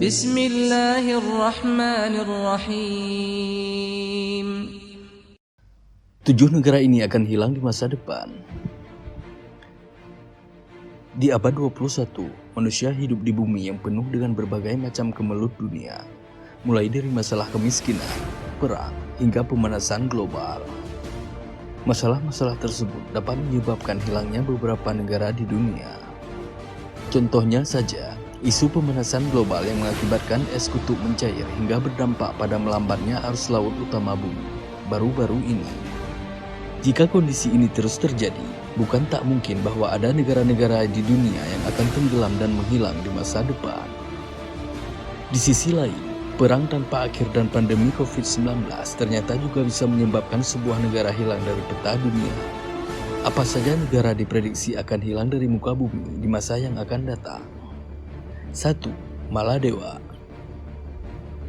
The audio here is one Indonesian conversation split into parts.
Bismillahirrahmanirrahim. 7 negara ini akan hilang di masa depan. Di abad 21, manusia hidup di bumi yang penuh dengan berbagai macam kemelut dunia, mulai dari masalah kemiskinan, perang, hingga pemanasan global. Masalah-masalah tersebut dapat menyebabkan hilangnya beberapa negara di dunia. Contohnya saja, isu pemanasan global yang mengakibatkan es kutub mencair hingga berdampak pada melambatnya arus laut utama bumi baru-baru ini. Jika kondisi ini terus terjadi, bukan tak mungkin bahwa ada negara-negara di dunia yang akan tenggelam dan menghilang di masa depan. Di sisi lain, perang tanpa akhir dan pandemi COVID-19 ternyata juga bisa menyebabkan sebuah negara hilang dari peta dunia. Apa saja negara diprediksi akan hilang dari muka bumi di masa yang akan datang? 1. Maladewa.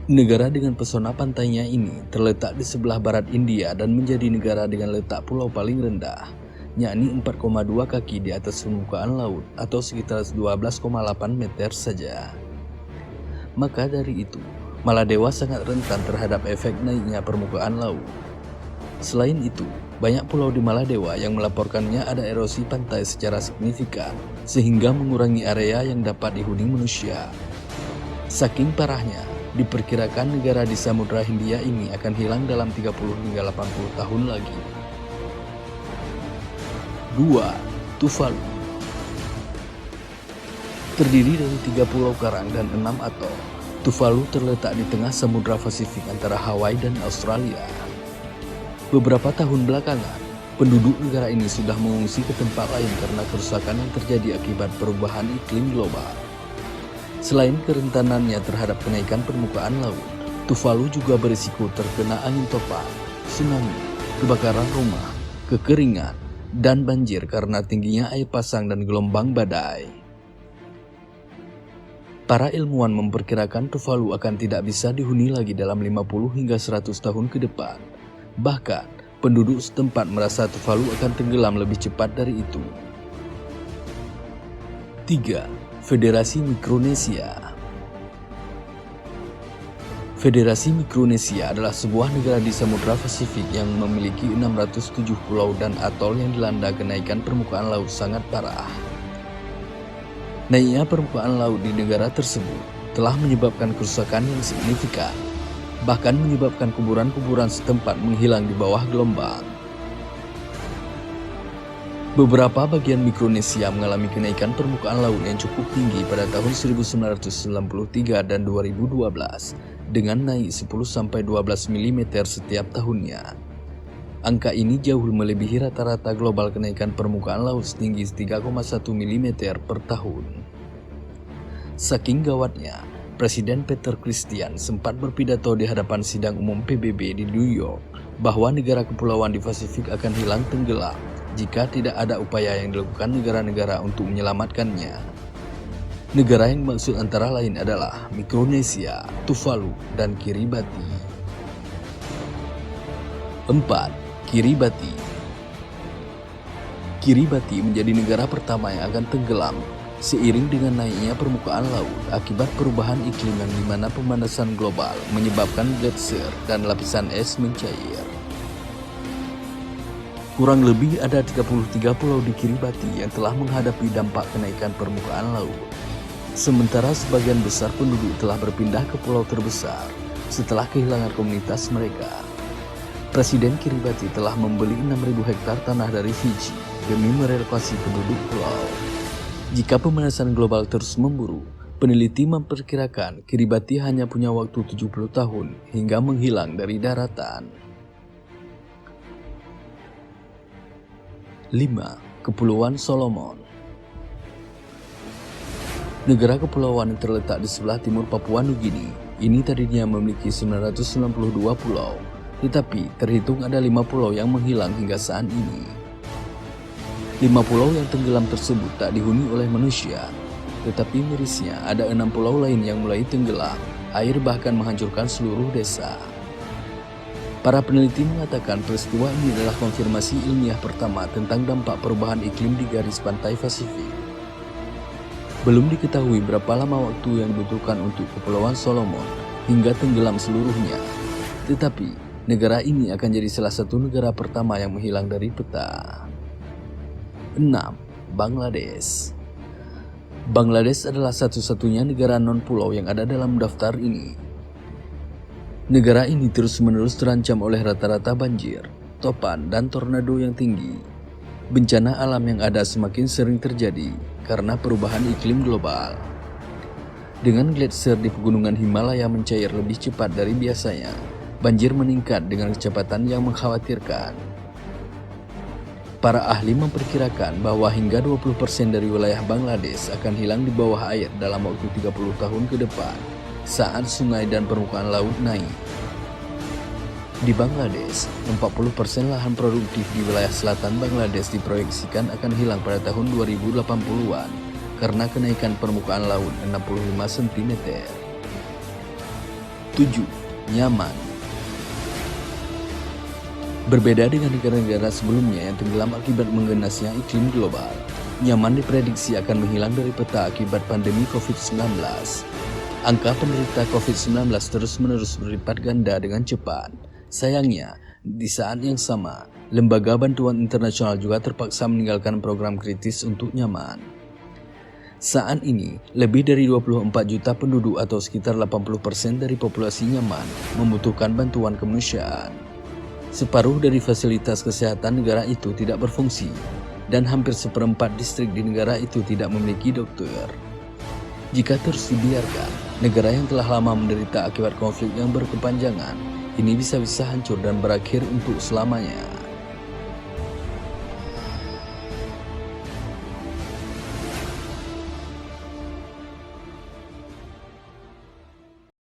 Negara dengan pesona pantainya ini terletak di sebelah barat India dan menjadi negara dengan letak pulau paling rendah, yakni 4,2 kaki di atas permukaan laut atau sekitar 12,8 meter saja. Maka dari itu, Maladewa sangat rentan terhadap efek naiknya permukaan laut. Selain itu, banyak pulau di Maladewa yang melaporkannya ada erosi pantai secara signifikan, sehingga mengurangi area yang dapat dihuni manusia. Saking parahnya, diperkirakan negara di Samudra Hindia ini akan hilang dalam 30 hingga 80 tahun lagi. 2. Tuvalu. Terdiri dari 3 pulau karang dan 6 atol, Tuvalu terletak di tengah Samudra Pasifik antara Hawaii dan Australia. Beberapa tahun belakangan, penduduk negara ini sudah mengungsi ke tempat lain karena kerusakan yang terjadi akibat perubahan iklim global. Selain kerentanannya terhadap kenaikan permukaan laut, Tuvalu juga berisiko terkena angin topan, tsunami, kebakaran rumah, kekeringan, dan banjir karena tingginya air pasang dan gelombang badai. Para ilmuwan memperkirakan Tuvalu akan tidak bisa dihuni lagi dalam 50 hingga 100 tahun ke depan. Bahkan, penduduk setempat merasa Tuvalu akan tenggelam lebih cepat dari itu. 3. Federasi Mikronesia. Federasi Mikronesia adalah sebuah negara di Samudra Pasifik yang memiliki 607 pulau dan atol yang dilanda kenaikan permukaan laut sangat parah. Naiknya permukaan laut di negara tersebut telah menyebabkan kerusakan yang signifikan, bahkan menyebabkan kuburan-kuburan setempat menghilang di bawah gelombang. Beberapa bagian Mikronesia mengalami kenaikan permukaan laut yang cukup tinggi pada tahun 1993 dan 2012 dengan naik 10-12 mm setiap tahunnya. Angka ini jauh melebihi rata-rata global kenaikan permukaan laut setinggi 3,1 mm per tahun. Saking gawatnya, Presiden Peter Christian sempat berpidato di hadapan sidang umum PBB di New York bahwa negara kepulauan di Pasifik akan hilang tenggelam jika tidak ada upaya yang dilakukan negara-negara untuk menyelamatkannya. Negara yang dimaksud antara lain adalah Mikronesia, Tuvalu, dan Kiribati. 4. Kiribati. Kiribati menjadi negara pertama yang akan tenggelam seiring dengan naiknya permukaan laut akibat perubahan iklim yang dimana pemanasan global menyebabkan gletser dan lapisan es mencair. Kurang lebih ada 33 pulau di Kiribati yang telah menghadapi dampak kenaikan permukaan laut. Sementara sebagian besar penduduk telah berpindah ke pulau terbesar setelah kehilangan komunitas mereka. Presiden Kiribati telah membeli 6.000 hektar tanah dari Fiji demi merelokasi penduduk pulau. Jika pemanasan global terus memburu, peneliti memperkirakan Kiribati hanya punya waktu 70 tahun hingga menghilang dari daratan. 5. Kepulauan Solomon. Negara kepulauan yang terletak di sebelah timur Papua Nugini ini tadinya memiliki 992 pulau, tetapi terhitung ada 5 pulau yang menghilang hingga saat ini. 5 pulau yang tenggelam tersebut tak dihuni oleh manusia, tetapi mirisnya ada 6 pulau lain yang mulai tenggelam. Air bahkan menghancurkan seluruh desa. Para peneliti mengatakan peristiwa ini adalah konfirmasi ilmiah pertama tentang dampak perubahan iklim di garis pantai Pasifik. Belum diketahui berapa lama waktu yang dibutuhkan untuk Kepulauan Solomon hingga tenggelam seluruhnya. Tetapi, negara ini akan jadi salah satu negara pertama yang menghilang dari peta. 6. Bangladesh. Bangladesh adalah satu-satunya negara non-pulau yang ada dalam daftar ini. Negara ini terus-menerus terancam oleh rata-rata banjir, topan, dan tornado yang tinggi. Bencana alam yang ada semakin sering terjadi karena perubahan iklim global. Dengan gletser di pegunungan Himalaya mencair lebih cepat dari biasanya, banjir meningkat dengan kecepatan yang mengkhawatirkan. Para ahli memperkirakan bahwa hingga 20% dari wilayah Bangladesh akan hilang di bawah air dalam waktu 30 tahun ke depan saat sungai dan permukaan laut naik. Di Bangladesh, 40% lahan produktif di wilayah selatan Bangladesh diproyeksikan akan hilang pada tahun 2080-an karena kenaikan permukaan laut 65 cm. 7. Yaman. Berbeda dengan negara-negara sebelumnya yang tenggelam akibat mengganasnya iklim global, Yaman diprediksi akan menghilang dari peta akibat pandemi COVID-19. Angka penderita COVID-19 terus-menerus berlipat ganda dengan cepat. Sayangnya, di saat yang sama, lembaga bantuan internasional juga terpaksa meninggalkan program kritis untuk Yaman. Saat ini, lebih dari 24 juta penduduk atau sekitar 80% dari populasi Yaman membutuhkan bantuan kemanusiaan. Separuh dari fasilitas kesehatan negara itu tidak berfungsi, dan hampir seperempat distrik di negara itu tidak memiliki dokter. Jika terus dibiarkan, negara yang telah lama menderita akibat konflik yang berkepanjangan, ini bisa hancur dan berakhir untuk selamanya.